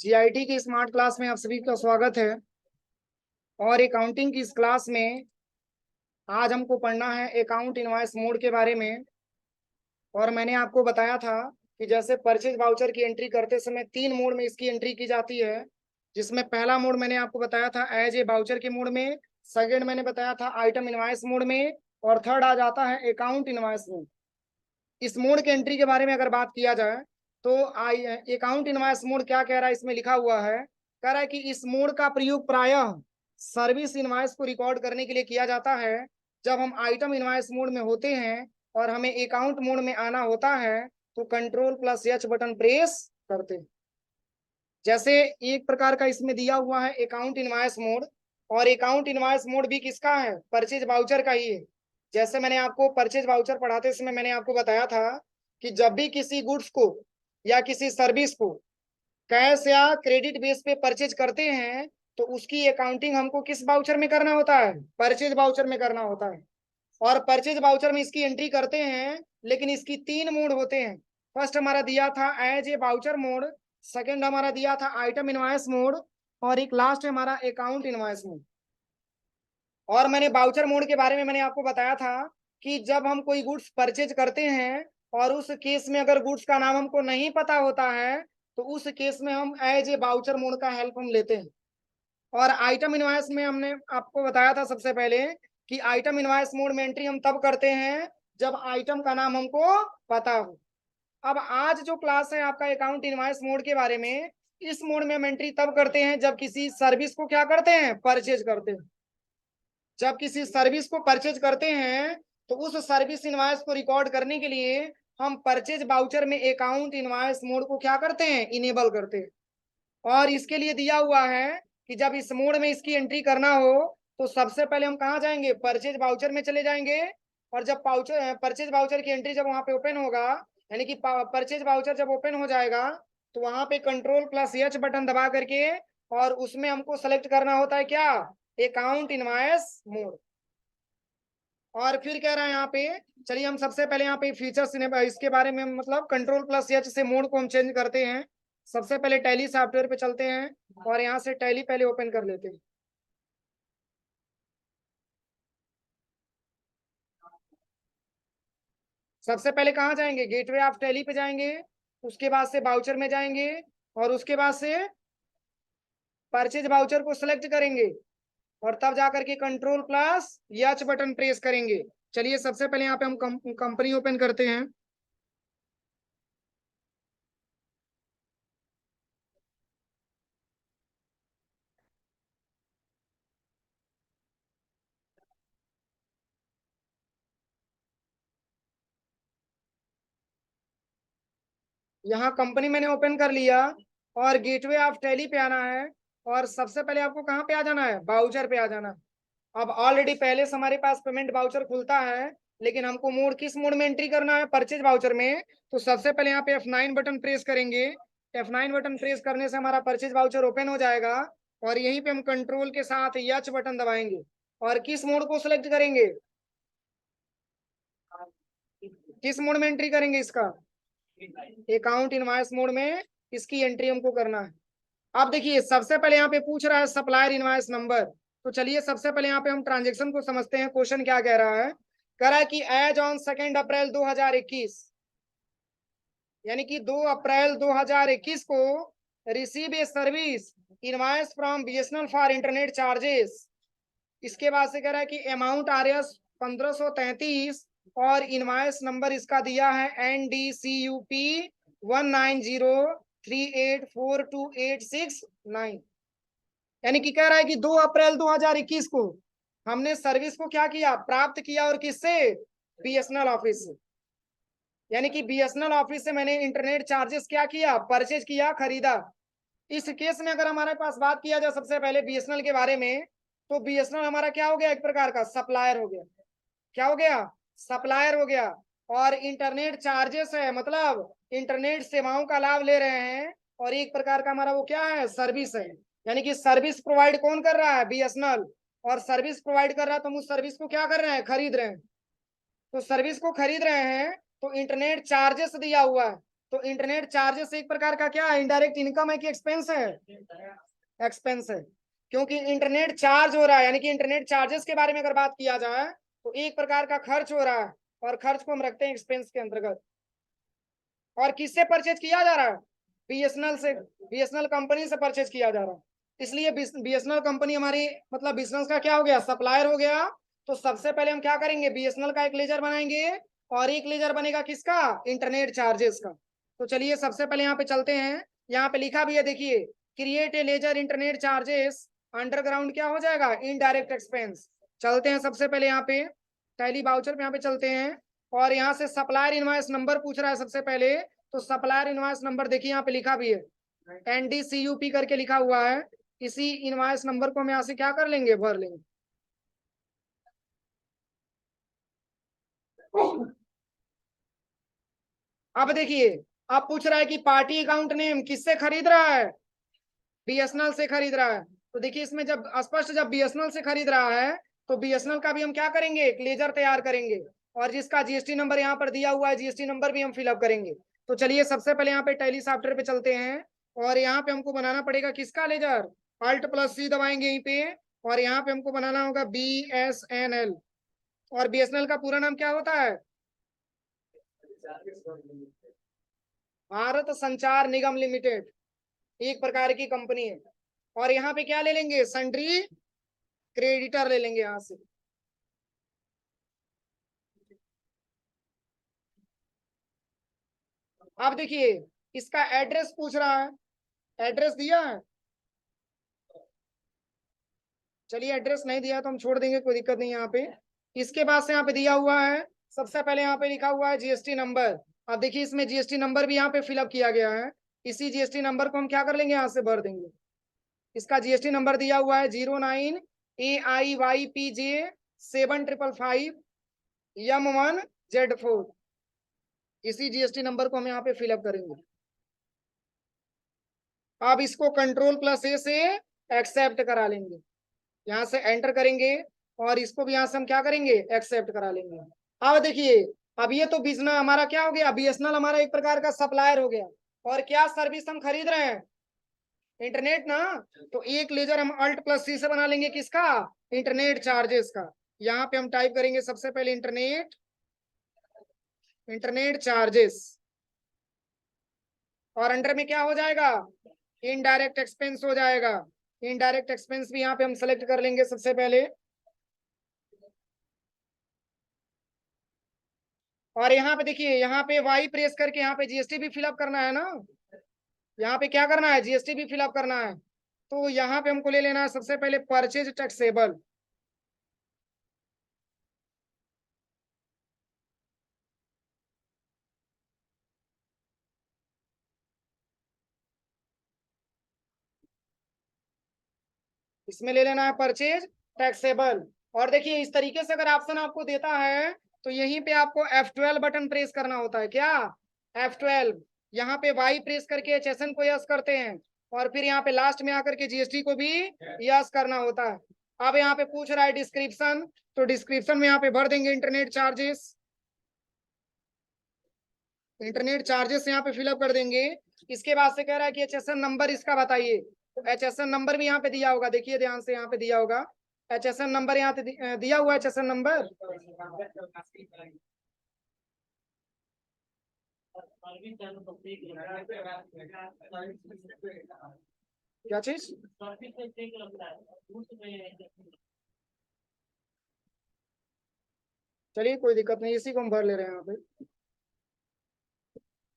GIT की smart class में आप सभी का स्वागत है। और अकाउंटिंग की इस क्लास में आज हमको पढ़ना है अकाउंट इनवॉइस मोड के बारे में। और मैंने आपको बताया था कि जैसे परचेज वाउचर की एंट्री करते समय 3 मोड में इसकी एंट्री की जाती है, जिसमें पहला मोड मैंने आपको बताया था एज ए वाउचर के मोड में, सेकेंड मैंने बताया था आइटम इनवॉइस मोड में, और थर्ड आ जाता है अकाउंट इनवॉइस मोड। इस मोड के एंट्री के बारे में अगर बात किया जाए तो अकाउंट इनवॉइस मोड क्या कह रहा है, इसमें लिखा हुआ है, कह रहा है कि इस मोड का प्रयोग प्रायः सर्विस इनवॉइस को रिकॉर्ड करने के लिए किया जाता है। जब हम आइटम इनवॉइस मोड में होते हैं और हमें अकाउंट मोड में आना होता है तो कंट्रोल+H बटन प्रेस करते हैं। जैसे एक प्रकार का इसमें दिया हुआ है अकाउंट इनवॉइस मोड, और अकाउंट इनवॉइस मोड भी किसका है, परचेज वाउचर का ही है। जैसे मैंने आपको परचेज वाउचर पढ़ाते समय मैंने आपको बताया था कि जब भी किसी गुड्स को या किसी सर्विस को कैश या क्रेडिट बेस पे परचेज करते हैं तो उसकी अकाउंटिंग हमको किस वाउचर में करना होता है, परचेज वाउचर में करना होता है। और परचेज वाउचर में इसकी एंट्री करते हैं, लेकिन इसकी 3 मोड होते हैं। फर्स्ट हमारा दिया था as a voucher mode, second हमारा दिया था आइटम इनवॉइस मोड, और एक लास्ट है हमारा अकाउंट इनवॉइस मोड। और मैंने वाउचर मोड के बारे में मैंने आपको बताया था कि जब हम कोई गुड्स परचेज करते हैं और उस केस में अगर गुड्स का नाम हमको नहीं पता होता है तो उस केस में हम एज ए वाउचर मोड का हेल्प हम लेते हैं। और आइटम इनवॉइस में हमने आपको बताया था सबसे पहले कि आइटम इनवॉइस मोड में एंट्री हम तब करते हैं जब आइटम का नाम हमको पता हो। अब आज जो क्लास है आपका अकाउंट इनवॉइस मोड के बारे में, इस मोड में हम एंट्री तब करते हैं जब किसी सर्विस को क्या करते हैं, परचेज करते हैं। जब किसी सर्विस को परचेज करते हैं तो उस सर्विस इनवॉइस को रिकॉर्ड करने के लिए हम परचेज वाउचर में अकाउंट इनवॉइस मोड को क्या करते हैं, इनेबल करते हैं। और इसके लिए दिया हुआ है कि जब इस मोड में इसकी एंट्री करना हो तो सबसे पहले हम कहाँ जाएंगे, परचेज वाउचर में चले जाएंगे। और जब परचेज वाउचर की एंट्री जब वहां पे ओपन होगा, यानी कि परचेज वाउचर जब ओपन हो जाएगा तो वहां पे कंट्रोल+H बटन दबा करके और उसमें हमको सेलेक्ट करना होता है क्या, अकाउंट इनवॉइस मोड। और फिर कह रहा है यहाँ पे, चलिए हम सबसे पहले यहाँ पे फीचर्स इसके बारे में, मतलब कंट्रोल+H से मोड को हम चेंज करते हैं। सबसे पहले टैली सॉफ्टवेयर पे चलते हैं और यहाँ से टैली पहले ओपन कर लेते हैं। सबसे पहले कहाँ जाएंगे, गेटवे ऑफ टैली पे जाएंगे, उसके बाद से वाउचर में जाएंगे और उसके बाद से परचेज वाउचर को सिलेक्ट करेंगे और तब जाकर के कंट्रोल+H बटन प्रेस करेंगे। चलिए सबसे पहले यहाँ पे हम कंपनी ओपन करते हैं। यहाँ कंपनी मैंने ओपन कर लिया और गेटवे ऑफ टैली पे आना है। और सबसे पहले आपको कहाँ पे आ जाना है, वाउचर पे आ जाना है। अब ऑलरेडी पहले से हमारे पास पेमेंट वाउचर खुलता है, लेकिन हमको मोड किस मोड में एंट्री करना है, परचेज वाउचर में। तो सबसे पहले यहाँ पे F9 बटन प्रेस करेंगे। F9 बटन प्रेस करने से हमारा परचेज वाउचर ओपन हो जाएगा और यहीं पे हम कंट्रोल के साथ H बटन दबाएंगे और किस मोड को सिलेक्ट करेंगे, किस मोड में एंट्री करेंगे इसका, अकाउंट इनवॉइस मोड में इसकी एंट्री हमको करना है। अब देखिए सबसे पहले यहाँ पे पूछ रहा है सप्लायर इनवॉइस नंबर। तो चलिए सबसे पहले यहाँ पे हम ट्रांजेक्शन को समझते हैं, क्वेश्चन क्या कह रहा है। कह रहा है कि एज ऑन 2 अप्रैल 2021, यानी कि 2 अप्रैल 2021 को receive a service invoice from BSNL for internet charges. इसके बाद से कह रहा है कि अमाउंट RS 1533 और इनवॉइस नंबर इसका दिया है NDCUP 190384286 यानी कि कह रहा है कि 2 अप्रैल 2021 को हमने सर्विस को क्या किया, प्राप्त किया, और किससे, बीएसएनएल ऑफिस से। यानी कि बीएसएनएल ऑफिस से मैंने इंटरनेट चार्जेस क्या किया, परचेज किया, खरीदा। इस केस में अगर हमारे पास बात किया जाए सबसे पहले बीएसएनएल के बारे में, तो बीएसएनएल हमारा क्या हो गया, एक प्रकार का सप्लायर हो गया। क्या हो गया, सप्लायर हो गया। और इंटरनेट चार्जेस है, मतलब इंटरनेट सेवाओं का लाभ ले रहे हैं, और एक प्रकार का हमारा वो क्या है, सर्विस है। यानी कि सर्विस प्रोवाइड कौन कर रहा है, बीएसएनएल। और सर्विस प्रोवाइड कर रहा है तो हम उस सर्विस को क्या कर रहे हैं, खरीद रहे हैं। तो सर्विस को खरीद रहे हैं तो इंटरनेट चार्जेस दिया हुआ है, तो इंटरनेट चार्जेस एक प्रकार का क्या है, इनडायरेक्ट इनकम है कि एक्सपेंस है, एक्सपेंस है, क्योंकि इंटरनेट चार्ज हो रहा है, यानी कि इंटरनेट चार्जेस के बारे में अगर बात किया जाए तो एक प्रकार का खर्च हो रहा है, और खर्च को हम रखते हैं एक्सपेंस के अंतर्गत। और किससे परचेज किया जा रहा है, बीएसएनएल से, बीएसएनएल कंपनी से परचेज किया जा रहा है। इसलिए बीएसएनएल कंपनी हमारी मतलब बिजनेस का क्या हो गया, सप्लायर हो गया। तो सबसे पहले हम क्या करेंगे, बीएसएनएल का एक लेजर बनाएंगे, और एक लेजर बनेगा किसका, इंटरनेट चार्जेस का। तो चलिए सबसे पहले यहाँ पे चलते हैं, यहाँ पे लिखा भी है देखिए, create a ledger internet charges underground क्या हो जाएगा, इनडायरेक्ट एक्सपेंस। चलते हैं सबसे पहले यहाँ पे टैली बाउचर पे यहाँ पे चलते हैं, और यहाँ से सप्लायर इनवॉइस नंबर पूछ रहा है सबसे पहले। तो सप्लायर इनवॉइस नंबर देखिए यहाँ पे लिखा भी है, NDCUP करके लिखा हुआ है। इसी इनवॉइस नंबर को हम यहाँ से क्या कर लेंगे, भर लेंगे। अब देखिए, अब पूछ रहा है कि पार्टी अकाउंट नेम किससे खरीद रहा है, बीएसएनएल से खरीद रहा है। तो देखिए इसमें जब स्पष्ट, जब बीएसएनएल से खरीद रहा है तो बीएसएनएल का भी हम क्या करेंगे, एक लेजर तैयार करेंगे, और जिसका जीएसटी नंबर यहाँ पर दिया हुआ है, जीएसटी नंबर भी हम फिलअप करेंगे। तो चलिए सबसे पहले यहाँ पे टैली सॉफ्टवेयर पे चलते हैं, और यहाँ पे हमको बनाना पड़ेगा किसका लेजर, Alt+C दबाएंगे यहीं पे, और यहाँ पे हमको बनाना होगा BSNL। और बीएसएनएल का पूरा नाम क्या होता है, भारत संचार निगम लिमिटेड, एक प्रकार की कंपनी है। और यहाँ पे क्या ले लेंगे, सन्ड्री क्रेडिटर ले लेंगे यहाँ से। अब देखिए इसका एड्रेस पूछ रहा है, एड्रेस दिया है, चलिए एड्रेस नहीं दिया तो हम छोड़ देंगे, कोई दिक्कत नहीं यहाँ पे। इसके बाद से यहाँ पे दिया हुआ है, सबसे पहले यहाँ पे लिखा हुआ है जीएसटी नंबर। अब देखिए इसमें जीएसटी नंबर भी यहाँ पे फिलअप किया गया है, इसी जीएसटी नंबर को हम क्या कर लेंगे, यहाँ से भर देंगे। इसका जीएसटी नंबर दिया हुआ है 09AIYPJ7555M1Z4। इसी जीएसटी नंबर को हम यहाँ पे फिलअप करेंगे। अब इसको Ctrl+A से एक्सेप्ट करा लेंगे, यहाँ से एंटर करेंगे, और इसको भी यहाँ से हम क्या करेंगे, एक्सेप्ट करा लेंगे। अब देखिए, अब ये तो बिजनेस हमारा क्या हो गया, बीएसएनएल हमारा एक प्रकार का सप्लायर हो गया, और क्या सर्विस हम खरीद रहे हैं, इंटरनेट ना। तो एक लेजर हम Alt+C से बना लेंगे किसका, इंटरनेट चार्जेस का। यहाँ पे हम टाइप करेंगे सबसे पहले इंटरनेट, इंटरनेट चार्जेस, और अंडर में क्या हो जाएगा, इनडायरेक्ट एक्सपेंस हो जाएगा। इनडायरेक्ट एक्सपेंस भी यहाँ पे हम सेलेक्ट कर लेंगे सबसे पहले, और यहाँ पे देखिए, यहाँ पे वाई प्रेस करके यहाँ पे जीएसटी भी फिलअप करना है ना, यहाँ पे क्या करना है, जीएसटी भी फिलअप करना है। तो यहाँ पे हमको ले लेना है सबसे पहले परचेज टैक्सेबल। इसमें ले लेना है परचेज टैक्सेबल। और देखिए इस तरीके से अगर ऑप्शन आपको देता है तो यहीं पे आपको F12 बटन प्रेस करना होता है, क्या, F12। यहाँ पे वाई प्रेस करके HSN को यस करते हैं, और फिर यहाँ पे लास्ट में आकर के जीएसटी को भी यस करना होता है। अब यहाँ पे पूछ रहा है डिस्क्रिप्शन, तो डिस्क्रिप्शन में यहाँ पे भर देंगे इंटरनेट चार्जेस, इंटरनेट चार्जेस यहाँ पे फिलअप कर देंगे। इसके बाद से कह रहा है कि HSN नंबर इसका बताइए, तो HSN नंबर भी यहाँ पे दिया होगा, देखिए ध्यान से यहाँ पे दिया होगा HSN नंबर, यहाँ पे दिया हुआ है HSN नंबर। क्या चीज, चलिए कोई दिक्कत नहीं, इसी को हम भर ले रहे हैं यहाँ पे।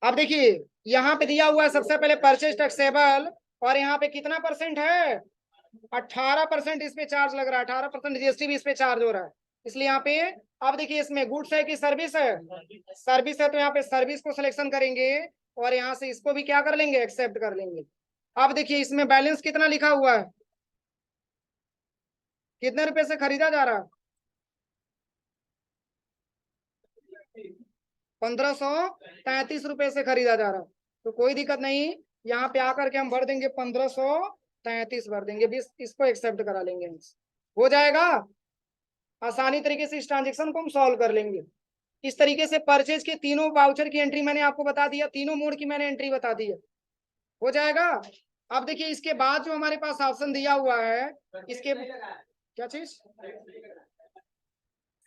अब देखिए यहाँ पे दिया हुआ है सबसे पहले परचेज टैक्सेबल, और यहाँ पे कितना परसेंट है, 18% इस पे चार्ज लग रहा है, 18% जीएसटी भी इस पे चार्ज हो रहा है, इसलिए यहाँ पे। अब देखिए इसमें गुड्स है कि सर्विस है, सर्विस है, तो यहाँ पे सर्विस को सिलेक्शन करेंगे, और यहाँ से इसको भी क्या कर लेंगे, एक्सेप्ट कर लेंगे। अब देखिए इसमें बैलेंस कितना लिखा हुआ है, कितने रुपए से खरीदा जा रहा है, 1533 रुपए से खरीदा जा रहा है। तो कोई दिक्कत नहीं, यहाँ पे आकर के हम भर देंगे 1533 भर देंगे, बीस, इसको एक्सेप्ट करा लेंगे, हो जाएगा। आसानी तरीके से इस ट्रांजेक्शन को हम सॉल्व कर लेंगे। इस तरीके से परचेज के तीनों वाउचर की एंट्री मैंने आपको बता दिया, तीनों मोड की मैंने एंट्री बता दी है, हो जाएगा। अब देखिए इसके बाद जो हमारे पास ऑप्शन दिया हुआ है, इसके क्या चीज,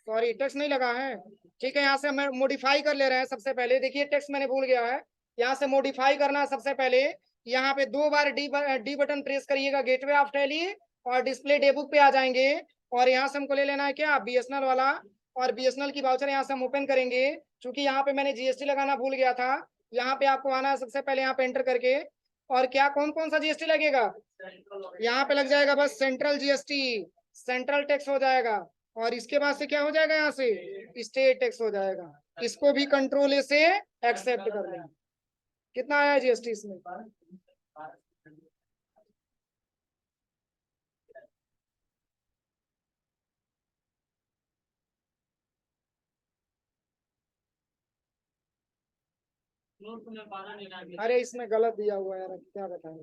सॉरी टेक्स्ट नहीं लगा है, ठीक है। यहाँ से हम मॉडिफाई कर ले रहे हैं। सबसे पहले देखिए टेक्स्ट मैंने भूल गया है, यहाँ से मॉडिफाई करना है। सबसे पहले यहाँ पे 2 बार डी बटन प्रेस करिएगा गेटवे ऑफ टैली, और डिस्प्ले डे बुक पे आ जाएंगे, और यहाँ से हमको ले लेना है क्या, बीएसएनएल वाला, और बीएसएनएल की वाउचर यहाँ से हम ओपन करेंगे। क्योंकि यहाँ पे मैंने जीएसटी लगाना भूल गया था, यहाँ पे आपको आना है सबसे पहले, यहाँ पे एंटर करके, और क्या कौन कौन सा जीएसटी लगेगा, यहाँ पे लग जाएगा बस सेंट्रल जीएसटी, सेंट्रल टैक्स हो जाएगा। और इसके बाद से क्या हो जाएगा, यहाँ से स्टेट टैक्स हो जाएगा। इसको भी कंट्रोल ए से एक्सेप्ट कर लेंगे। कितना आया जीएसटी इसमें, अरे इसमें गलत दिया हुआ है यार, क्या बताएं।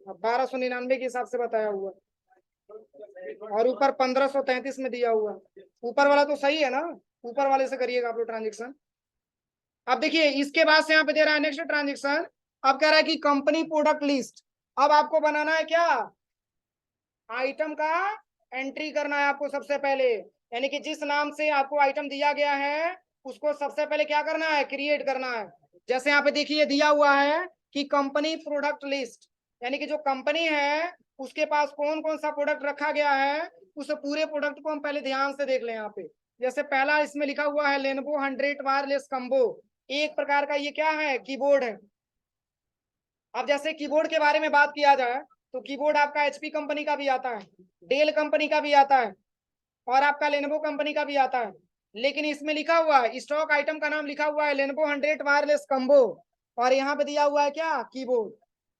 1299 के हिसाब से बताया हुआ, और ऊपर 1533 में दिया हुआ। ऊपर वाला तो सही है ना, ऊपर वाले से करिएगा आप लोग ट्रांजेक्शन। अब देखिए इसके बाद से यहाँ पे दे रहा है नेक्स्ट ट्रांजेक्शन। अब कह रहा है कि कंपनी प्रोडक्ट लिस्ट। अब आपको बनाना है क्या, आइटम का एंट्री करना है आपको सबसे पहले, यानी कि जिस नाम से आपको आइटम दिया गया है उसको सबसे पहले क्या करना है, क्रिएट करना है। जैसे यहाँ पे देखिए दिया हुआ है कि कंपनी प्रोडक्ट लिस्ट, यानी कि जो कंपनी है उसके पास कौन कौन सा प्रोडक्ट रखा गया है, उस पूरे प्रोडक्ट को हम पहले ध्यान से देख लें। यहाँ पे जैसे पहला इसमें लिखा हुआ है लेनोवो 100 वायरलेस कम्बो, एक प्रकार का ये क्या है, कीबोर्ड है। अब जैसे कीबोर्ड के बारे में बात किया जाए तो कीबोर्ड आपका एचपी कंपनी का भी आता है, डेल कंपनी का भी आता है, और आपका लेनोवो कंपनी का भी आता है। लेकिन इसमें लिखा हुआ है, स्टॉक आइटम का नाम लिखा हुआ है लेनोवो 100 वायरलेस कम्बो, और यहाँ पे दिया हुआ है क्या, कीबोर्ड।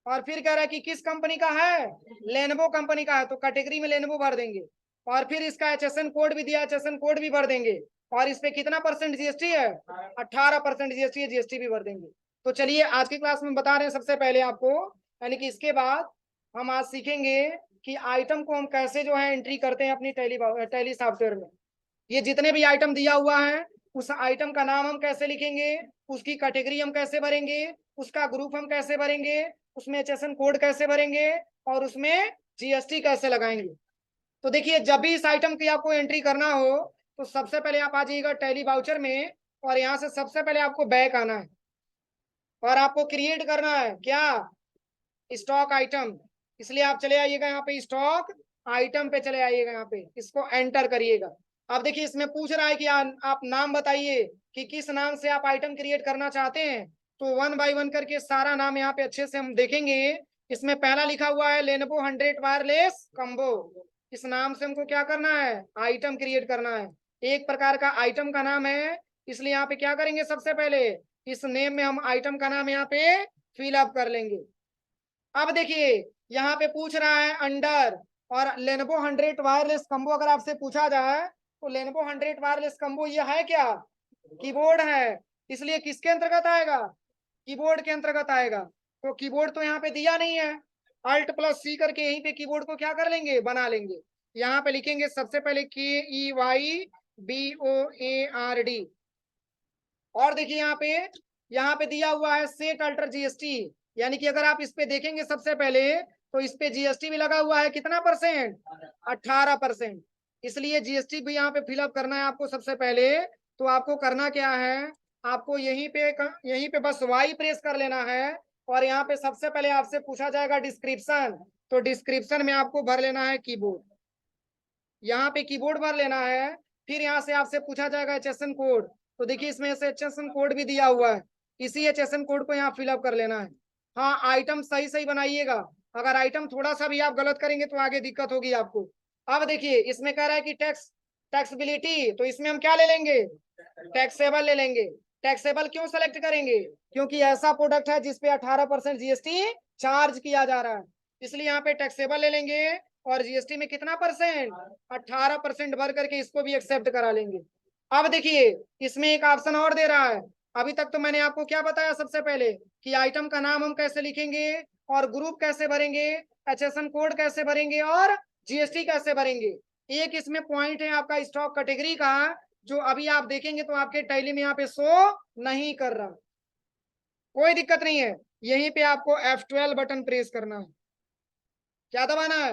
और फिर कह रहा है कि किस कंपनी का है, लेनोवो कंपनी का है, तो कैटेगरी में लेनोवो भर देंगे। और फिर इसका एचएसएन कोड भी दिया, एचएसएन कोड भी भर देंगे। और इस पे कितना परसेंट जीएसटी है, 18% जीएसटी है, जीएसटी भी भर देंगे। तो चलिए आज की क्लास में बता रहे हैं सबसे पहले आपको, यानी कि इसके बाद हम आज सीखेंगे कि आइटम को हम कैसे जो है एंट्री करते हैं अपनी टैली सॉफ्टवेयर में। ये जितने भी आइटम दिया हुआ है उस आइटम का नाम हम कैसे लिखेंगे, उसकी कैटेगरी हम कैसे भरेंगे, उसका ग्रुप हम कैसे भरेंगे, उसमें एचएसएन कोड कैसे भरेंगे, और उसमें जीएसटी कैसे लगाएंगे। तो देखिए जब भी इस आइटम की आपको एंट्री करना हो तो सबसे पहले आप आ जाइएगा टैली वाउचर में, और यहाँ से सबसे पहले आपको बैक आना है, और आपको क्रिएट करना है क्या, स्टॉक आइटम। इसलिए आप चले आइएगा यहाँ पे स्टॉक आइटम पे चले आइएगा, यहाँ पे इसको एंटर करिएगा। अब देखिए इसमें पूछ रहा है कि आप नाम बताइए कि किस नाम से आप आइटम क्रिएट करना चाहते हैं। तो 1 बाय 1 करके सारा नाम यहाँ पे अच्छे से हम देखेंगे। इसमें पहला लिखा हुआ है लेनोवो 100 वायरलेस कम्बो, इस नाम से हमको क्या करना है, आइटम क्रिएट करना है। एक प्रकार का आइटम का नाम है, इसलिए यहाँ पे क्या करेंगे, सबसे पहले इस नेम में हम आइटम का नाम यहाँ पे फिल अप कर लेंगे। अब देखिए यहाँ पे पूछ रहा है अंडर, और लेनोवो 100 वायरलेस कम्बो अगर आपसे पूछा जाए तो लेनोवो 100 वायरलेस कम्बो ये है क्या, कीबोर्ड है, इसलिए किसके अंतर्गत आएगा, कीबोर्ड के अंतर्गत आएगा। तो कीबोर्ड तो यहाँ पे दिया नहीं है, अल्ट प्लस सी करके यहीं पे कीबोर्ड को क्या कर लेंगे, बना लेंगे। यहाँ पे लिखेंगे सबसे पहले KEYBOARD, और देखिए यहाँ पे दिया हुआ है सेट अल्टर जीएसटी, यानी कि अगर आप इस पे देखेंगे सबसे पहले तो इस पे जीएसटी भी लगा हुआ है, कितना परसेंट, 18%। इसलिए जीएसटी भी यहाँ पे फिलअप करना है आपको सबसे पहले। तो आपको करना क्या है, आपको यहीं पे बस वाई प्रेस कर लेना है, और यहाँ पे सबसे पहले आपसे पूछा जाएगा डिस्क्रिप्शन, तो डिस्क्रिप्शन में आपको भर लेना है कीबोर्ड, यहाँ पे कीबोर्ड भर लेना है। फिर यहाँ से आपसे पूछा जाएगा एचएसएन कोड, तो देखिए इसमें से एचएसएन कोड भी दिया हुआ है, इसी एचएसएन कोड को यहाँ फिलअप कर लेना है। हाँ आइटम सही सही बनाइएगा, अगर आइटम थोड़ा सा भी आप गलत करेंगे तो आगे दिक्कत होगी आपको। अब देखिए इसमें कह रहा है कि टैक्सबिलिटी, तो इसमें हम क्या ले लेंगे, टैक्सेबल ले लेंगे। टैक्सेबल क्यों सेलेक्ट करेंगे, क्योंकि ऐसा प्रोडक्ट है जिसपे 18% जीएसटी चार्ज किया जा रहा है, इसलिए यहाँ पे टैक्सेबल ले लेंगे। और जीएसटी में कितना परसेंट, 18% भर करके इसको भी एक्सेप्ट करा लेंगे। अब देखिए इसमें एक ऑप्शन और दे रहा है। अभी तक तो मैंने आपको क्या बताया सबसे पहले कि आइटम का नाम हम कैसे लिखेंगे, और ग्रुप कैसे भरेंगे, एचएसएन कोड कैसे भरेंगे, और जीएसटी कैसे भरेंगे। एक इसमें पॉइंट है आपका स्टॉक कैटेगरी का, जो अभी आप देखेंगे तो आपके टैली में यहाँ पे शो नहीं कर रहा, कोई दिक्कत नहीं है। यहीं पे आपको F12 बटन प्रेस करना है। क्या दबाना है?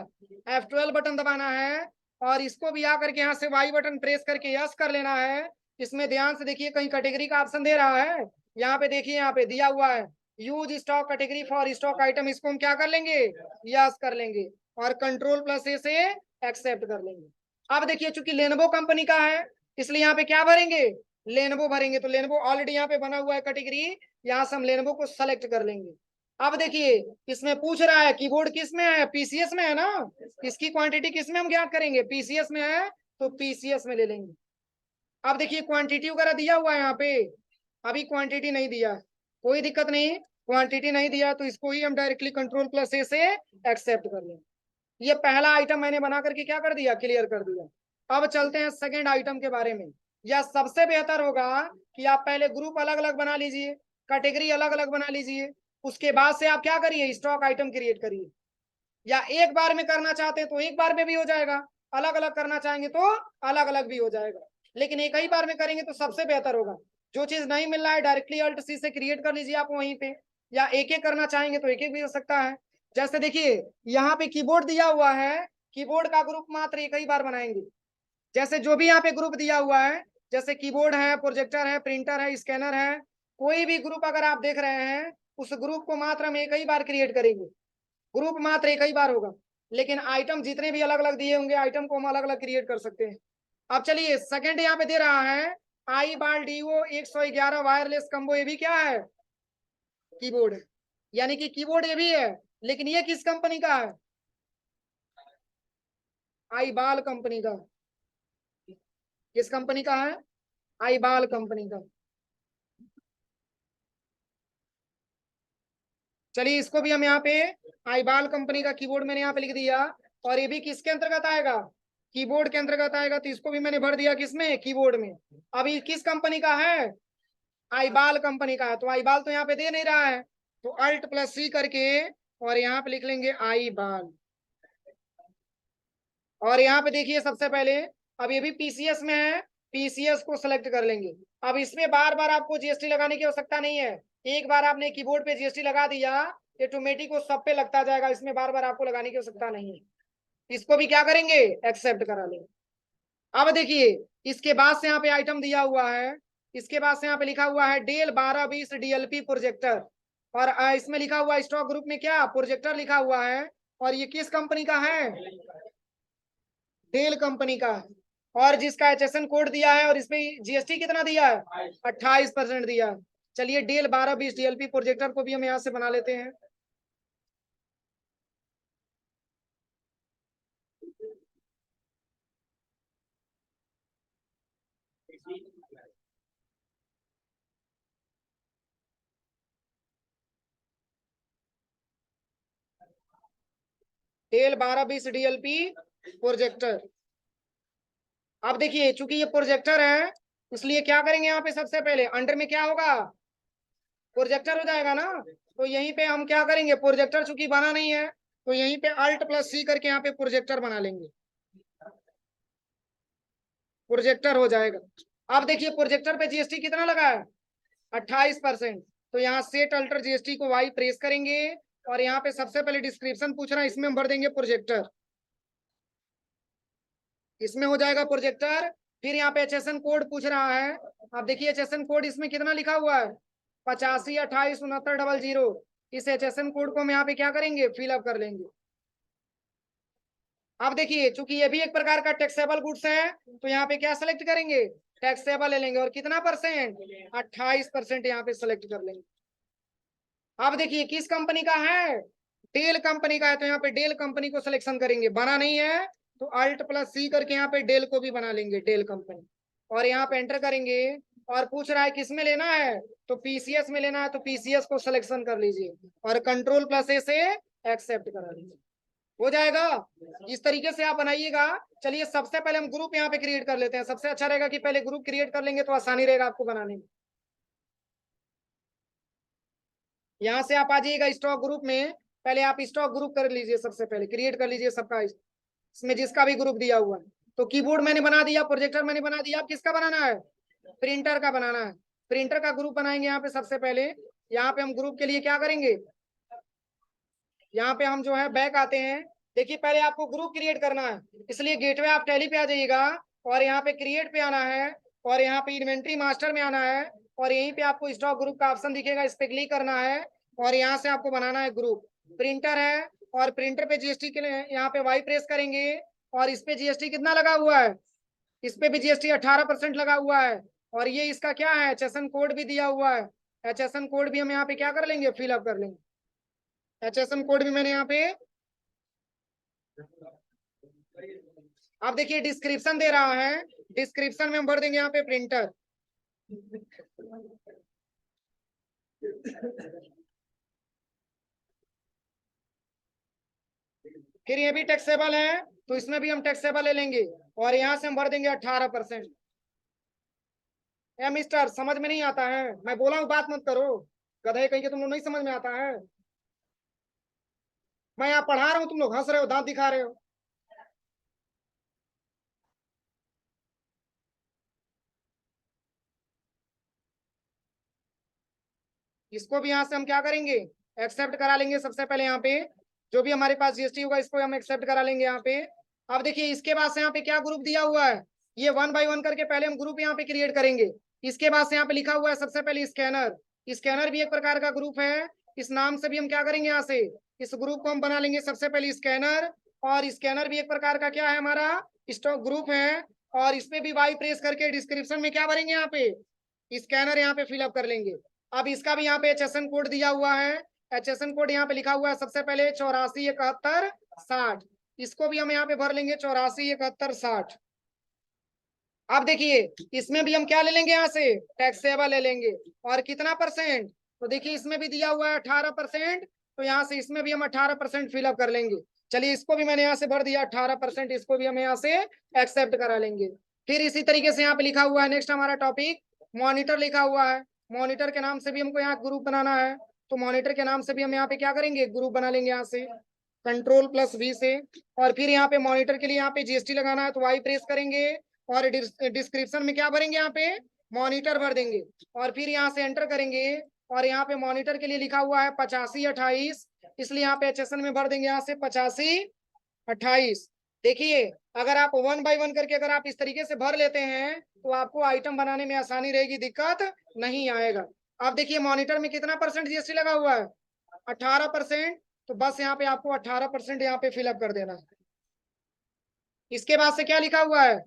F12 बटन दबाना है। और इसको भी आकर के यहाँ से Y बटन प्रेस करके यस कर लेना है। इसमें ध्यान से देखिए, कहीं कैटेगरी का ऑप्शन दे रहा है, यहाँ पे देखिए, यहाँ पे दिया हुआ है use stock category for stock item, इसको हम क्या कर लेंगे? यस कर लेंगे और कंट्रोल प्लस ए से एक्सेप्ट कर लेंगे। अब देखिए, चूंकि लेनोवो कंपनी का है इसलिए यहाँ पे क्या भरेंगे? लेनोवो भरेंगे। तो लेनोवो ऑलरेडी यहाँ पे बना हुआ है कैटेगरी, यहाँ से हम लेनोवो को सेलेक्ट कर लेंगे। अब देखिए, इसमें पूछ रहा है कीबोर्ड किस में है? पीसीएस में है ना। इसकी क्वांटिटी किस में हम ज्ञात करेंगे? पीसीएस में है तो पीसीएस में ले लेंगे। अब देखिए, क्वांटिटी वगैरह दिया हुआ है यहाँ पे, अभी क्वांटिटी नहीं दिया, कोई दिक्कत नहीं। क्वांटिटी नहीं दिया तो इसको ही हम डायरेक्टली कंट्रोल प्लस ए से एक्सेप्ट कर लेंगे। ये पहला आइटम मैंने बना करके क्या कर दिया? क्लियर कर दिया। अब चलते हैं सेकेंड आइटम के बारे में। यह सबसे बेहतर होगा कि आप पहले ग्रुप अलग अलग बना लीजिए, कैटेगरी अलग अलग बना लीजिए, उसके बाद से आप क्या करिए? स्टॉक आइटम क्रिएट करिए। या एक बार में करना चाहते हैं तो एक बार में भी हो जाएगा, अलग अलग करना चाहेंगे तो अलग अलग भी हो जाएगा, लेकिन एक ही बार में करेंगे तो सबसे बेहतर होगा। जो चीज नहीं मिल रहा है डायरेक्टली अल्ट सी से क्रिएट कर लीजिए आप वहीं पे, या एक एक करना चाहेंगे तो एक एक भी हो सकता है। जैसे देखिए, यहाँ पे कीबोर्ड दिया हुआ है, कीबोर्ड का ग्रुप मात्र एक ही बार बनाएंगे। जैसे जो भी यहाँ पे ग्रुप दिया हुआ है, जैसे कीबोर्ड है, प्रोजेक्टर है, प्रिंटर है, स्कैनर है, कोई भी ग्रुप अगर आप देख रहे हैं, उस ग्रुप को मात्र हम एक ही बार क्रिएट करेंगे, ग्रुप मात्र एक ही बार होगा। लेकिन आइटम जितने भी अलग अलग दिए होंगे, आइटम को हम अलग अलग क्रिएट कर सकते हैं। अब चलिए, सेकंड यहाँ पे दे रहा है आई बाल डीओ 111 वायरलेस कम्बो, ये भी क्या है? कीबोर्ड है। यानी कि कीबोर्ड ये भी है, लेकिन ये किस कंपनी का है? आई बाल कंपनी का। किस कंपनी का है? आई बाल कंपनी का। चलिए, इसको भी हम यहाँ पे आई बाल कंपनी का कीबोर्ड मैंने यहाँ पे लिख दिया, और ये भी किसके अंतर्गत आएगा? कीबोर्ड के अंतर्गत आएगा, तो इसको भी मैंने भर दिया किसमें? कीबोर्ड में। अभी किस कंपनी का है? आईबाल कंपनी का है, तो आईबाल तो यहाँ पे दे नहीं रहा है, तो अल्ट प्लस सी करके और यहाँ पे लिख लेंगे आई बाल। और यहाँ पे देखिए, सबसे पहले अब ये भी पीसीएस में है, पीसीएस को सिलेक्ट कर लेंगे। अब इसमें बार बार आपको जीएसटी लगाने की आवश्यकता नहीं है, एक बार आपने कीबोर्ड पे जीएसटी लगा दिया, ऑटोमेटिक वो सब पे लगता जाएगा, इसमें बार बार आपको लगाने की आवश्यकता नहीं है। इसको भी क्या करेंगे? एक्सेप्ट करा लेंगे। अब देखिए, इसके बाद से यहाँ पे आइटम दिया हुआ है, इसके बाद से यहाँ पे लिखा हुआ है डेल 1220 डीएलपी प्रोजेक्टर, और इसमें लिखा हुआ स्टॉक ग्रुप में क्या? प्रोजेक्टर लिखा हुआ है, और ये किस कंपनी का है? डेल कंपनी का है, और जिसका एचएसएन कोड दिया है, और इसमें जीएसटी कितना दिया है? 28% दिया है। चलिए, डेल 1220 डीएलपी प्रोजेक्टर को भी हम यहाँ से बना लेते हैं। Dell 1220 DLP projector. अब देखिए, चूंकि ये प्रोजेक्टर है, इसलिए क्या करेंगे? यहाँ पे सबसे पहले अंडर में क्या होगा? प्रोजेक्टर हो जाएगा ना। तो यहीं पे हम क्या करेंगे? प्रोजेक्टर चूंकि बना नहीं है, तो यहीं पे अल्ट प्लस सी करके यहाँ पे प्रोजेक्टर बना लेंगे, प्रोजेक्टर हो जाएगा। अब देखिए, प्रोजेक्टर पे जीएसटी कितना लगा है? 28%। तो यहाँ सेट अल्टर जीएसटी को वाई प्रेस करेंगे, और यहाँ पे सबसे पहले डिस्क्रिप्शन पूछ रहा है, इसमें हम भर देंगे प्रोजेक्टर, इसमें हो जाएगा प्रोजेक्टर। फिर यहाँ पे एचएसएन कोड पूछ रहा है, अब देखिए एचएसएन कोड इसमें कितना लिखा हुआ है? 85286900। इस एचएसएन कोड को हम यहाँ पे क्या करेंगे? फिलअप कर लेंगे। अब देखिए, चूंकि ये भी एक प्रकार का टैक्सेबल गुड्स है, तो यहाँ पे क्या सेलेक्ट करेंगे? टैक्सेबल ले लेंगे, और कितना परसेंट? 28% यहाँ पे सेलेक्ट कर लेंगे। अब देखिए, किस कंपनी का है? डेल कंपनी का है, तो यहाँ पे डेल कंपनी को सिलेक्शन करेंगे। बना नहीं है तो अल्ट प्लस सी करके यहाँ पे डेल को भी बना लेंगे, डेल कंपनी, और यहाँ पे एंटर करेंगे। और पूछ रहा है किस में लेना है, तो पीसीएस में लेना है, तो पीसीएस को सिलेक्शन कर लीजिए, और कंट्रोल प्लस ए से एक्सेप्ट करा लीजिए, हो जाएगा। इस तरीके से आप बनाइएगा। चलिए, सबसे पहले हम ग्रुप यहाँ पे क्रिएट कर लेते हैं, सबसे अच्छा रहेगा कि पहले ग्रुप क्रिएट कर लेंगे तो आसानी रहेगा आपको बनाने में। यहाँ से आप आ जाइएगा स्टॉक ग्रुप में, पहले आप स्टॉक ग्रुप कर लीजिए, सबसे पहले क्रिएट कर लीजिए सबका, इसमें जिसका भी ग्रुप दिया हुआ है। तो कीबोर्ड मैंने बना दिया, प्रोजेक्टर मैंने बना दिया, अब किसका बनाना है? प्रिंटर का बनाना है। प्रिंटर का ग्रुप बनाएंगे यहाँ पे। सबसे पहले यहाँ पे हम ग्रुप के लिए क्या करेंगे, यहाँ पे हम जो है बैक आते हैं। देखिए पहले आपको ग्रुप क्रिएट करना है, इसलिए गेटवे आप टैली पे आ जाइएगा और यहाँ पे क्रिएट पे आना है और यहाँ पे इन्वेंट्री मास्टर में आना है और यहीं पे आपको स्टॉक ग्रुप का ऑप्शन दिखेगा, इस पे क्लिक करना है और यहाँ से आपको बनाना है ग्रुप। प्रिंटर है और प्रिंटर पे जीएसटी के लिए यहाँ पे वाई प्रेस करेंगे और इस पे जीएसटी कितना लगा हुआ है, इस पे भी जीएसटी 18% लगा हुआ है और ये इसका क्या है, एचएसएन कोड भी दिया हुआ है। एचएसएन कोड भी हम यहाँ पे क्या कर लेंगे, फिलअप कर लेंगे। एचएसएन कोड भी मैंने यहाँ पे, अब देखिए डिस्क्रिप्शन दे रहा है, डिस्क्रिप्शन में हम भर देंगे यहाँ पे प्रिंटर। फिर ये भी टैक्सेबल है तो इसमें भी हम टैक्सेबल ले लेंगे और यहाँ से हम भर देंगे 18%। मिस्टर समझ में नहीं आता है, मैं बोला हूँ बात मत करो, गधे कहीं के तुम लोग नहीं समझ में आता है। मैं यहाँ पढ़ा रहा हूँ, तुम लोग हंस रहे हो, दांत दिखा रहे हो। इसको भी यहाँ से हम क्या करेंगे, एक्सेप्ट करा लेंगे। सबसे पहले यहाँ पे जो भी हमारे पास जीएसटी होगा इसको हम एक्सेप्ट करा लेंगे यहाँ पे। अब देखिए इसके बाद से यहाँ पे क्या ग्रुप दिया हुआ है, ये 1 बाय 1 करके पहले हम ग्रुप यहाँ पे क्रिएट करेंगे। इसके बाद से यहाँ पे लिखा हुआ है सबसे पहले स्कैनर। स्कैनर भी एक प्रकार का ग्रुप है, इस नाम से भी हम क्या करेंगे, यहाँ से इस ग्रुप को हम बना लेंगे सबसे पहले स्कैनर। और स्कैनर भी एक प्रकार का क्या है, हमारा स्टॉक ग्रुप है और इसमें भी वाई प्रेस करके डिस्क्रिप्शन में क्या भरेंगे, यहाँ पे स्कैनर यहाँ पे फिलअप कर लेंगे। अब इसका भी यहाँ पे एचएसएन कोड दिया हुआ है, एचएसएन कोड यहाँ पे लिखा हुआ है सबसे पहले 847160, इसको भी हम यहाँ पे भर लेंगे 847160। अब देखिए इसमें भी हम क्या ले लेंगे, यहाँ से टैक्सेबल ले लेंगे और कितना परसेंट, तो देखिए इसमें भी दिया हुआ है 18%, तो यहाँ से इसमें भी हम 18% फिलअप कर लेंगे। चलिए इसको भी मैंने यहाँ से भर दिया 18%, इसको भी हम यहाँ से एक्सेप्ट करा लेंगे। फिर इसी तरीके से यहाँ पे लिखा हुआ है नेक्स्ट हमारा टॉपिक मॉनिटर लिखा हुआ है। मॉनिटर के नाम से भी हमको यहाँ ग्रुप बनाना है, तो मॉनिटर के नाम से भी हम यहाँ पे क्या करेंगे, ग्रुप बना लेंगे यहाँ से Ctrl+V से। और फिर यहाँ पे मॉनिटर के लिए यहाँ पे जीएसटी लगाना है तो वाई प्रेस करेंगे और डिस्क्रिप्शन में क्या भरेंगे, यहाँ पे मॉनिटर भर देंगे और फिर यहाँ से एंटर करेंगे और यहाँ पे मॉनिटर के लिए लिखा हुआ है 8528, इसलिए यहाँ पे एचएसएन में भर देंगे यहाँ से 8528। देखिए अगर आप 1 बाय 1 करके अगर आप इस तरीके से भर लेते हैं तो आपको आइटम बनाने में आसानी रहेगी, दिक्कत नहीं आएगा। अब देखिए मॉनिटर में कितना परसेंट जीएसटी लगा हुआ है, 18%, तो बस यहाँ पे आपको 18% यहाँ पे फिलअप कर देना है। इसके बाद से क्या लिखा हुआ है,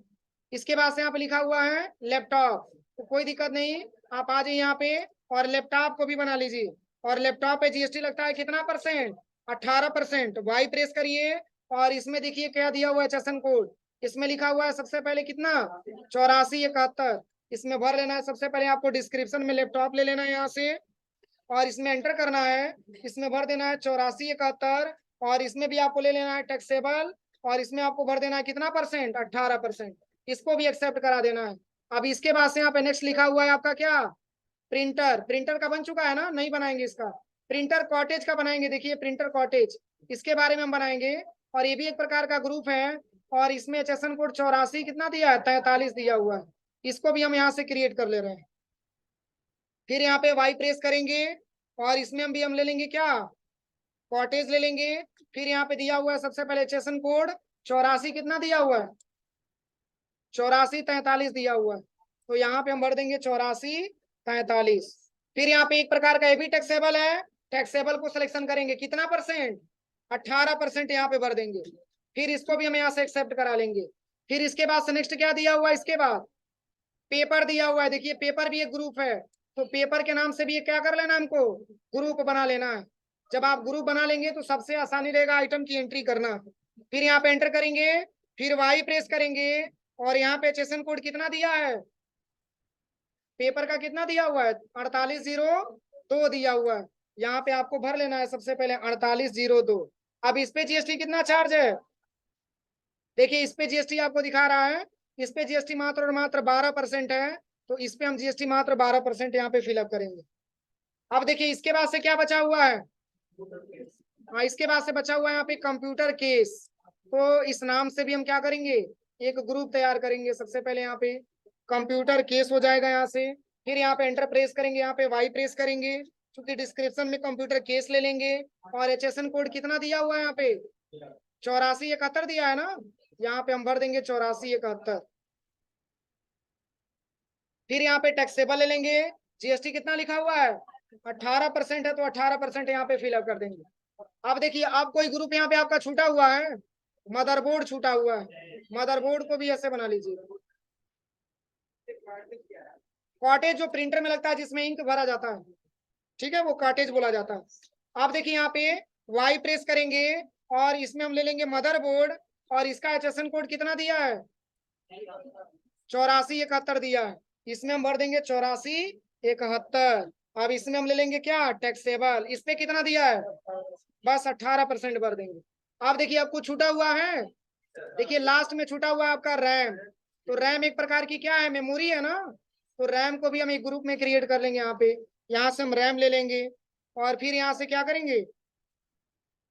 इसके बाद से यहाँ पे लिखा हुआ है लैपटॉप, तो कोई दिक्कत नहीं, आप आ जाइए यहाँ पे और लैपटॉप को भी बना लीजिए। और लैपटॉप पे जीएसटी लगता है कितना परसेंट, 18%। वाई प्रेस करिए और इसमें देखिए क्या दिया हुआ है एचएसएन कोड, इसमें लिखा हुआ है सबसे पहले कितना 8471, इसमें भर लेना है। सबसे पहले आपको डिस्क्रिप्शन में लैपटॉप ले लेना है यहाँ से और इसमें एंटर करना है, इसमें भर देना है 8471 और इसमें भी आपको ले लेना है टैक्सेबल और इसमें आपको भर देना है कितना परसेंट, 18%, इसको भी एक्सेप्ट करा देना है। अब इसके बाद से यहाँ पे नेक्स्ट लिखा हुआ है आपका क्या, प्रिंटर। प्रिंटर का बन चुका है ना, नहीं बनाएंगे इसका, प्रिंटर कॉटेज का बनाएंगे। देखिए प्रिंटर कॉटेज, इसके बारे में हम बनाएंगे और ये भी एक प्रकार का ग्रुप है और इसमें एचएसएन कोड 84 कितना दिया है, 43 दिया हुआ है, इसको भी हम यहाँ से क्रिएट कर ले रहे हैं। फिर यहाँ पे वाई प्रेस करेंगे और इसमें हम ले लेंगे क्या, कॉटेज ले लेंगे। फिर यहाँ पे दिया हुआ है सबसे पहले एचएसएन कोड 84 कितना दिया हुआ है, 8443 दिया हुआ है, तो यहाँ पे हम भर देंगे 8443। फिर यहाँ पे एक प्रकार का ये भी टैक्सेबल है, टैक्सेबल को सिलेक्शन करेंगे, कितना परसेंट, 18% यहाँ पे भर देंगे। फिर इसको भी हम यहाँ से एक्सेप्ट करा लेंगे। फिर इसके बाद से नेक्स्ट क्या दिया हुआ है, इसके बाद पेपर दिया हुआ है। देखिए पेपर भी एक ग्रुप है, तो पेपर के नाम से भी क्या कर लेना, हमको ग्रुप बना लेना है। जब आप ग्रुप बना लेंगे तो सबसे आसानी रहेगा आइटम की एंट्री करना। फिर यहाँ पे एंटर करेंगे, फिर वाई प्रेस करेंगे और यहाँ पे एचएसएन कोड कितना दिया है, पेपर का कितना दिया हुआ है, 4802 दिया हुआ है, यहाँ पे आपको भर लेना है सबसे पहले 4802। अब इस पे जीएसटी कितना चार्ज है, देखिए इस पे जीएसटी आपको दिखा रहा है, इस पे जीएसटी मात्र और मात्र 12% है, तो इस पे हम जीएसटी मात्र 12% यहाँ पे फिलअप करेंगे। अब देखिए इसके बाद से क्या बचा हुआ है, हाँ इसके बाद से बचा हुआ है यहाँ पे कंप्यूटर केस, तो इस नाम से भी हम क्या करेंगे, एक ग्रुप तैयार करेंगे। सबसे पहले यहाँ पे कंप्यूटर केस हो जाएगा यहाँ से, फिर यहाँ पे एंटर प्रेस करेंगे, यहाँ पे वाई प्रेस करेंगे, क्योंकि डिस्क्रिप्शन में कंप्यूटर केस ले लेंगे। और HSN कोड कितना दिया हुआ है यहाँ पे 8471 दिया है ना, यहाँ पे हम भर देंगे 8471। फिर यहाँ पे टैक्सेबल ले लेंगे, GST कितना लिखा हुआ है 18% है, तो 18% यहाँ पे फिलअप कर देंगे। अब देखिए अब कोई ग्रुप यहाँ पे आपका छूटा हुआ है, मदरबोर्ड छूटा हुआ है, मदरबोर्ड को भी ऐसे बना लीजिए। कॉटेज जो प्रिंटर में लगता है जिसमें इंक भरा जाता है, ठीक है, वो कॉटेज बोला जाता है। अब देखिए यहाँ पे वाई प्रेस करेंगे और इसमें हम ले लेंगे मदरबोर्ड, और इसका HSN कोड कितना दिया है 8471 दिया है, इसमें हम भर देंगे 8471। अब इसमें हम ले लेंगे क्या टैक्सेबल, इस पे कितना दिया है बस 18% भर देंगे। अब देखिए आपको छूटा हुआ है, देखिए लास्ट में छूटा हुआ है आपका रैम। तो रैम एक प्रकार की क्या है मेमोरी है ना, तो रैम को भी हम एक ग्रुप में क्रिएट कर लेंगे। यहाँ पे यहाँ से हम रैम ले लेंगे और फिर यहाँ से क्या करेंगे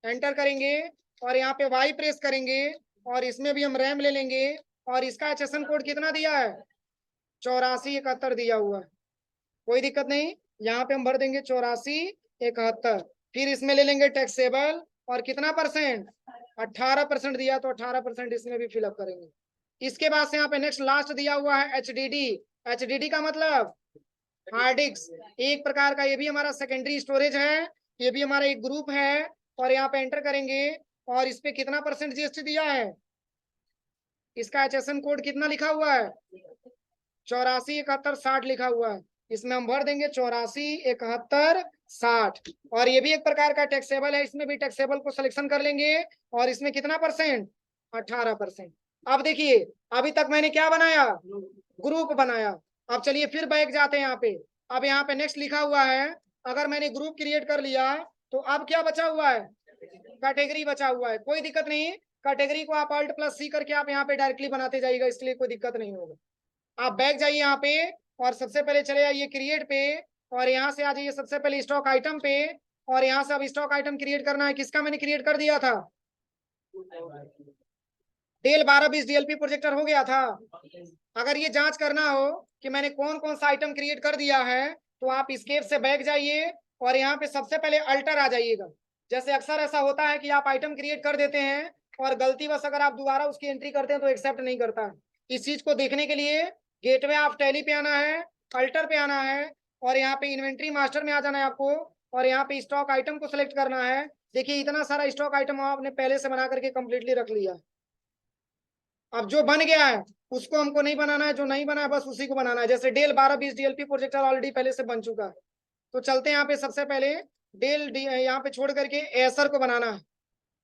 एंटर करेंगे और यहाँ पे वाई प्रेस करेंगे और इसमें भी हम रैम ले लेंगे, और इसका HSN कोड कितना दिया है 8471 दिया हुआ है, कोई दिक्कत नहीं, यहाँ पे हम भर देंगे 8471। फिर इसमें ले लेंगे टैक्सेबल और कितना परसेंट 18% दिया, तो 18% इसमें भी फिलअप करेंगे। इसके बाद से यहाँ पे नेक्स्ट लास्ट दिया हुआ है HDD का मतलब हार्ड डिस्क, एक प्रकार का ये भी हमारा सेकेंडरी स्टोरेज है, ये भी हमारा एक ग्रुप है। और यहाँ पे एंटर करेंगे और इस पे कितना % GST दिया है, इसका HSN कोड कितना लिखा हुआ है 847160 लिखा हुआ है, इसमें हम भर देंगे 847160। और ये भी एक प्रकार का टैक्सेबल है, इसमें भी टैक्सेबल को सिलेक्शन कर लेंगे और इसमें कितना % 18%। अब देखिए अभी तक मैंने क्या बनाया ग्रुप बनाया। अब चलिए फिर बैक जाते हैं यहाँ पे। अब यहाँ पे नेक्स्ट लिखा हुआ है, अगर मैंने ग्रुप क्रिएट कर लिया तो अब क्या बचा हुआ है कैटेगरी बचा हुआ है, कोई दिक्कत नहीं, कैटेगरी को आप Alt+C करके आप यहाँ पे डायरेक्टली बनाते जाइएगा, इसलिए कोई दिक्कत नहीं होगा। आप बैक जाइए यहाँ पे और सबसे पहले चले जाइए क्रिएट पे और यहाँ से आ जाइए सबसे पहले स्टॉक आइटम पे, और यहाँ से अब स्टॉक आइटम क्रिएट करना है। किसका मैंने क्रिएट कर दिया था डेल 1220 DLP प्रोजेक्टर हो गया था। अगर ये जांच करना हो कि मैंने कौन कौन सा आइटम क्रिएट कर दिया है तो आप स्केप से बैक जाइए और यहाँ पे सबसे पहले अल्टर आ जाइएगा। जैसे अक्सर ऐसा होता है कि आप आइटम क्रिएट कर देते हैं और गलतीवश अगर आप दोबारा उसकी एंट्री करते हैं तो एक्सेप्ट नहीं करता है। इस चीज को देखने के लिए गेटवे ऑफ टैली पे आना है, अल्टर पे आना है और यहाँ पे इन्वेंट्री मास्टर में आ जाना है आपको, और यहाँ पे स्टॉक आइटम को सिलेक्ट करना है। देखिए इतना सारा स्टॉक आइटम आपने पहले से बना करके कंप्लीटली रख लिया। अब जो बन गया है उसको हमको नहीं बनाना है, जो नहीं बना है बस उसी को बनाना है। जैसे डेल 1220 DLP प्रोजेक्टर ऑलरेडी पहले से बन चुका है, तो चलते हैं यहाँ पे सबसे पहले डेल यहाँ पे छोड़ करके एसर को बनाना है।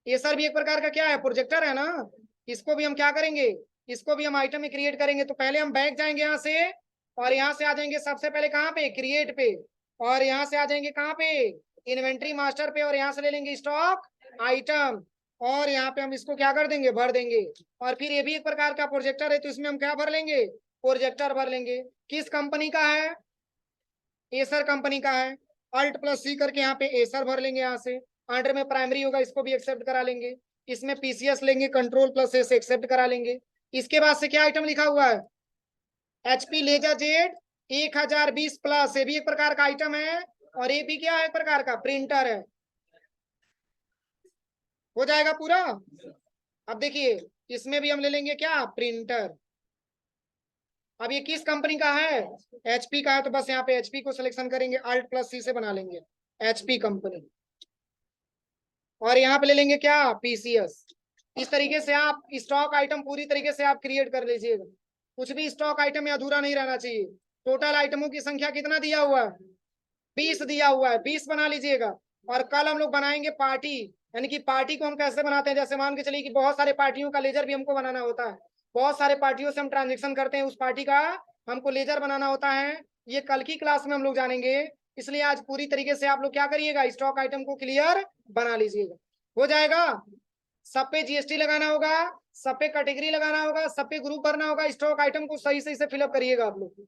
एसर भी एक प्रकार का क्या है प्रोजेक्टर है ना, इसको भी हम क्या करेंगे इसको भी हम आइटम में क्रिएट करेंगे। तो पहले हम बैक जाएंगे यहाँ से और यहाँ से आ जाएंगे सबसे पहले कहाँ पे क्रिएट पे, और यहाँ से आ जाएंगे कहाँ पे इन्वेंट्री मास्टर पे, और यहाँ से ले लेंगे स्टॉक आइटम और यहाँ पे हम इसको क्या कर देंगे भर देंगे। और फिर ये भी एक प्रकार का प्रोजेक्टर है, तो इसमें हम क्या भर लेंगे प्रोजेक्टर भर लेंगे। किस कंपनी का है एसर कंपनी का है, Alt+C करके यहाँ पे एसर भर लेंगे। यहाँ से अंडर में प्राइमरी होगा इसको भी एक्सेप्ट करा लेंगे, इसमें PCS लेंगे Ctrl+S एक्सेप्ट करा लेंगे। इसके बाद से क्या आइटम लिखा हुआ है HP LaserJet 1020+, ये भी एक प्रकार का आइटम है और ये भी क्या है एक प्रकार का प्रिंटर है। हो जाएगा पूरा। अब देखिए इसमें भी हम ले लेंगे क्या प्रिंटर। अब ये किस कंपनी का है HP का है, तो बस यहाँ पे HP को सिलेक्शन करेंगे, Alt+C से बना लेंगे HP कंपनी, और यहाँ पे ले लेंगे क्या PCS। इस तरीके से आप स्टॉक आइटम पूरी तरीके से आप क्रिएट कर लीजिएगा, कुछ भी स्टॉक आइटम में अधूरा नहीं रहना चाहिए। टोटल आइटमों की संख्या कितना दिया हुआ है 20 दिया हुआ है, 20 बना लीजिएगा। और कल हम लोग बनाएंगे पार्टी, यानी कि पार्टी को हम कैसे बनाते हैं, जैसे मान के चलिए कि बहुत सारे पार्टियों का लेजर भी हमको बनाना होता है, बहुत सारे पार्टियों से हम ट्रांजेक्शन करते हैं, उस पार्टी का हमको लेजर बनाना होता है। ये कल की क्लास में हम लोग जानेंगे, इसलिए आज पूरी तरीके से आप लोग क्या करिएगा स्टॉक आइटम को क्लियर बना लीजिएगा। हो जाएगा, सब पे GST लगाना होगा, सब पे कैटेगरी लगाना होगा, सब पे ग्रुप भरना होगा, स्टॉक आइटम को सही सही से फिलअप करिएगा आप लोग।